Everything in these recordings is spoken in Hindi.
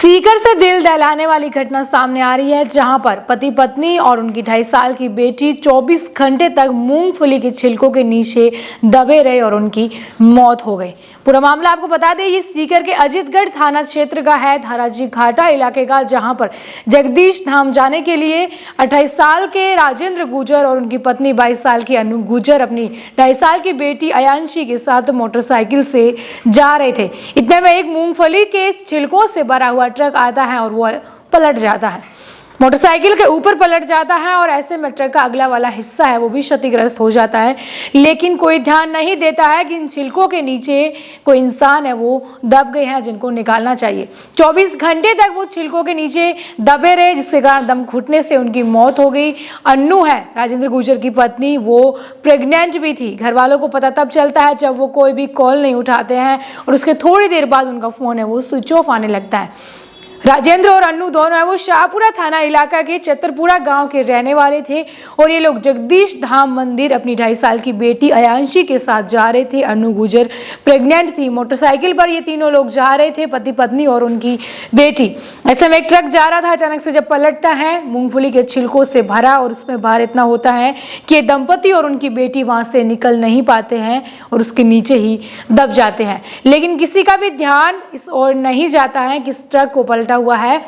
सीकर से दिल दहलाने वाली घटना सामने आ रही है, जहां पर पति पत्नी और उनकी 2.5 साल की बेटी 24 घंटे तक मूंगफली के छिलकों के नीचे दबे रहे और उनकी मौत हो गई। पूरा मामला आपको बता दें, ये सीकर के अजीतगढ़ थाना क्षेत्र का है, धाराजी घाटा इलाके का, जहां पर जगदीश धाम जाने के लिए 28 साल के राजेंद्र गुजर और उनकी पत्नी 22 साल की अनु गुजर अपनी 2.5 साल की बेटी अयांशी के साथ मोटरसाइकिल से जा रहे थे। इतने में एक मूंगफली के छिलकों से भरा हुआ ट्रक आता है और वो पलट जाता है, मोटरसाइकिल के ऊपर पलट जाता है और ऐसे में ट्रक का अगला वाला हिस्सा है वो भी क्षतिग्रस्त हो जाता है। लेकिन कोई ध्यान नहीं देता है कि इन छिलकों के नीचे कोई इंसान है वो दब गए हैं, जिनको निकालना चाहिए। 24 घंटे तक वो छिलकों के नीचे दबे रहे, जिसके कारण दम घुटने से उनकी मौत हो गई। अन्नू है राजेंद्र गुजर की पत्नी, वो प्रेग्नेंट भी थी। घर वालों को पता तब चलता है जब वो कोई भी कॉल नहीं उठाते हैं और उसके थोड़ी देर बाद उनका फोन है वो स्विच ऑफ आने लगता है। राजेंद्र और अन्नू दोनों है वो शाहपुरा थाना इलाका के चतरपुरा गांव के रहने वाले थे और ये लोग जगदीश धाम मंदिर अपनी 2.5 साल की बेटी अयांशी के साथ जा रहे थे। अन्नू गुजर प्रेग्नेंट थी। मोटरसाइकिल पर ये तीनों लोग जा रहे थे, पति पत्नी और उनकी बेटी। ऐसे में एक ट्रक जा रहा था, अचानक से जब पलटता है, मूंगफली के छिलकों से भरा और उसमें भार इतना होता है कि दंपति और उनकी बेटी वहां से निकल नहीं पाते हैं और उसके नीचे ही दब जाते हैं। लेकिन किसी का भी ध्यान इस ओर नहीं जाता है कि इस ट्रक को पलटा हुआ है,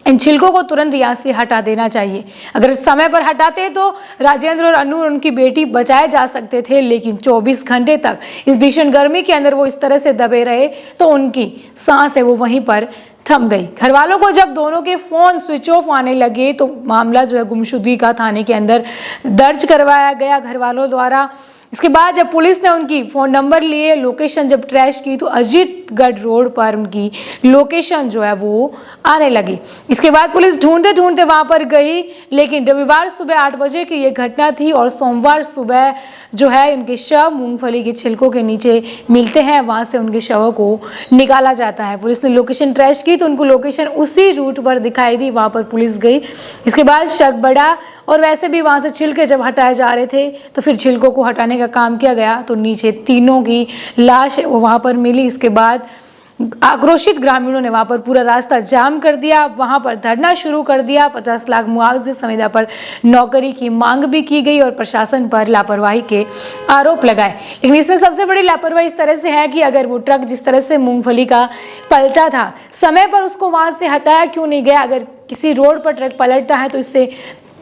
इन छिलकों को तुरंत यहाँ से हटा देना चाहिए। अगर समय पर हटाते तो राजेंद्र और अन्नू और उनकी बेटी बचाए जा सकते थे, लेकिन 24 घंटे तक इस भीषण गर्मी के अंदर वो इस तरह से दबे रहे तो उनकी सांस है वो वहीं पर थम गई। घर वालों को जब दोनों के फोन स्विच ऑफ आने लगे तो मामला जो है गुमशुदगी का थाने के अंदर दर्ज करवाया गया घर वालों द्वारा। इसके बाद जब पुलिस ने उनकी फ़ोन नंबर लिए, लोकेशन जब ट्रैश की तो अजीतगढ़ रोड पर उनकी लोकेशन जो है वो आने लगी। इसके बाद पुलिस ढूंढते ढूंढते वहां पर गई, लेकिन रविवार सुबह 8 बजे की ये घटना थी और सोमवार सुबह जो है उनके शव मूंगफली के छिलकों के नीचे मिलते हैं, वहां से उनके शवों को निकाला जाता है। पुलिस ने लोकेशन ट्रैश की तो उनको लोकेशन उसी रूट पर दिखाई दी, वहां पर पुलिस गई। इसके बाद शक बढ़ा और वैसे भी वहां से छिलके जब हटाए जा रहे थे तो फिर छिलकों को हटाने का काम किया गया तो नीचे तीनों की लाश वो वहां पर मिली। इसके बाद आक्रोशित ग्रामीणों ने वहां पर पूरा रास्ता जाम कर दिया, वहां पर धरना शुरू कर दिया। 50 लाख मुआवजे समेत पर नौकरी की मांग भी की गई और प्रशासन पर लापरवाही के आरोप लगाए। लेकिन इसमें सबसे बड़ी लापरवाही इस तरह से है कि अगर वो ट्रक जिस तरह से मूंगफली का पलटा था, समय पर उसको वहां से हटाया क्यों नहीं गया। अगर किसी रोड पर ट्रक पलटता है तो इससे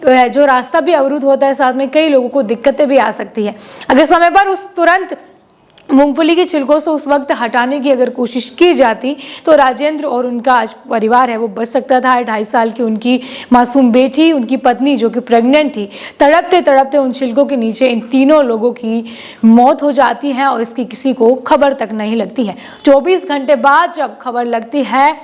जो रास्ता भी अवरुद्ध होता है, साथ में कई लोगों को दिक्कतें भी आ सकती है। अगर समय पर उस तुरंत मूंगफली के छिलकों से उस वक्त हटाने की अगर कोशिश की जाती तो राजेंद्र और उनका आज परिवार है वो बच सकता था। 2.5 साल की उनकी मासूम बेटी, उनकी पत्नी जो कि प्रेग्नेंट थी, तड़पते तड़पते उन छिलकों के नीचे इन तीनों लोगों की मौत हो जाती है और इसकी किसी को खबर तक नहीं लगती है। 24 घंटे बाद जब खबर लगती है,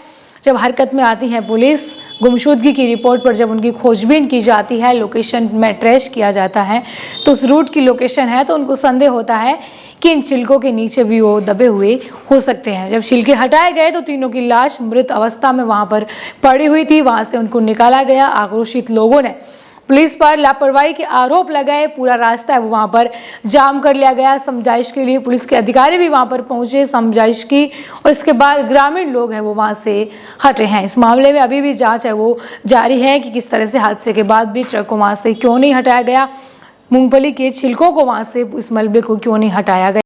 जब हरकत में आती है पुलिस, गुमशुदगी की रिपोर्ट पर जब उनकी खोजबीन की जाती है, लोकेशन में ट्रेस किया जाता है तो उस रूट की लोकेशन है, तो उनको संदेह होता है कि इन छिलकों के नीचे भी वो दबे हुए हो सकते हैं। जब छिलके हटाए गए तो तीनों की लाश मृत अवस्था में वहां पर पड़ी हुई थी, वहां से उनको निकाला गया। आक्रोशित लोगों ने पुलिस पर लापरवाही के आरोप लगाए, पूरा रास्ता है वो वहां पर जाम कर लिया गया। समझाइश के लिए पुलिस के अधिकारी भी वहां पर पहुंचे, समझाइश की और इसके बाद ग्रामीण लोग हैं वो वहां से हटे हैं। इस मामले में अभी भी जांच है वो जारी है कि किस तरह से हादसे के बाद भी ट्रक को वहां से क्यों नहीं हटाया गया, मूंगफली के छिलकों को वहां से इस मलबे को क्यों नहीं हटाया गया।